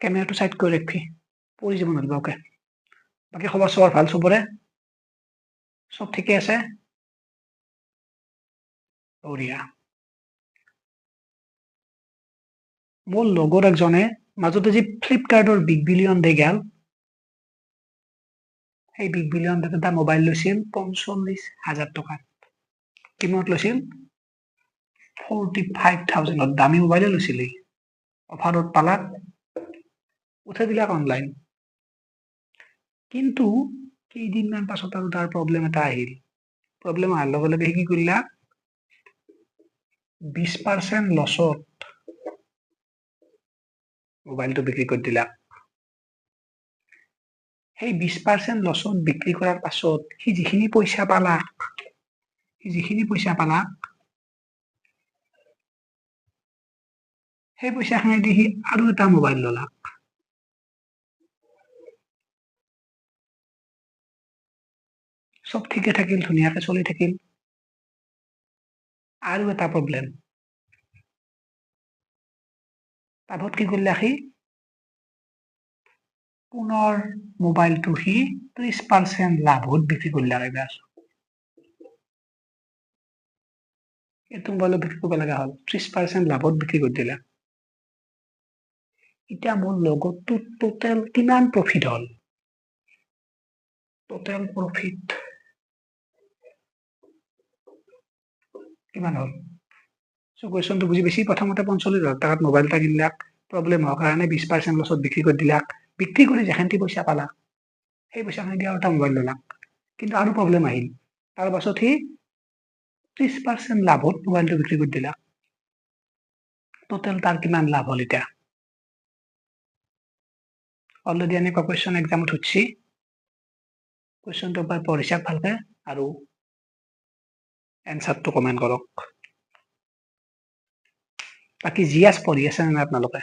কেমেৰাটো সাইড কৰি ৰাখবি পৰি যাব নলবা ওকে বাকি খবৰ সবৰ ভাল সবৰে সব ঠিকে আছে বঢ়িয়া মোৰ লগৰ একজনে মাজতে যে ফ্লিপকাৰ্টৰ বিগ বিলিয়ন ডে গেল সেই বিগ বিলিয়ন ডেত এটা মোবাইল লৈছিল ৪৫,০০০ টকাত কিমানত লৈছিল 45,000 দামী মোবাইলে লৈছিল অফাৰত পালাক উঠাই দিলাক অনলাইন কিন্তু কেইদিনমান পাছত আৰু তাৰ প্ৰব্লেম এটা আহিল প্ৰব্লেম অহাৰ লগে লগে কি কৰিলা 20% লছত মোবাইলটো বিক্ৰী কৰি দিলাক সেই 20% লছত বিক্ৰী কৰাৰ পাছত সি যিখিনি পইচা পালাক সেই পইচাখিনি দি সি আৰু এটা মোবাইল ললাক সব ঠিকে থাকিল ধুনীয়াকে চলি থাকিল আৰু এটা প্ৰব্লেম তাৰপৰত কি কৰিলে সি পুনৰ মোবাইলটো সি 30% লাভত বিক্ৰী কৰিলে এইবাৰ এইটো মোবাইলত বিক্ৰী কৰিব লগা হ'ল 30% লাভত বিক্ৰী কৰি দিলে এতিয়া মোৰ লগতো টোটেল কিমান প্ৰফিট হ'ল টোটেল প্ৰফিট কিমান হ'ল সো কোৱেশ্চনটো বুজি বেছি প্ৰথমতে 45,000 টাকাত মোবাইল এটা কিনলাক প্ৰব্লেম হোৱাৰ কাৰণে 20% লছত বিক্ৰী কৰি দিলাক বিক্ৰী কৰি যেখানটি পইচা পালা সেই পইচাখিনি দিয়া এটা মোবাইল ললাক কিন্তু আৰু প্ৰব্লেম আহিল তাৰ পাছত সি 30% লাভত মোবাইলটো বিক্ৰী কৰি দিলাক টোটেল তাৰ কিমান লাভ হ'ল এতিয়া অলৰেডি এনেকুৱা কুৱেশ্যন এক্সামত সুধছি কুৱেশ্যনটো এবাৰ পঢ়ি চাওক ভালকে আৰু এনসাৰটো কমেন্ট কৰক বাকি জিএস পঢ়ি আছে না আপোনালোকে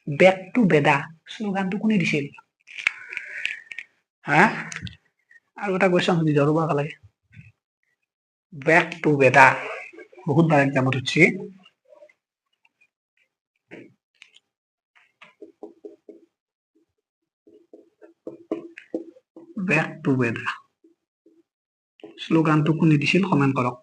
বেক টু বেদা স্লোগানটো কোনে দিছিল হা আৰু এটা কুৱেশ্যন সুধি ধৰব লাগে বেক টু বেদা বহুত বাৰ এক্সামত সুধছি বেক টু বেদা স্লোগানটো কোনে দিছিল কমেন্ট কৰক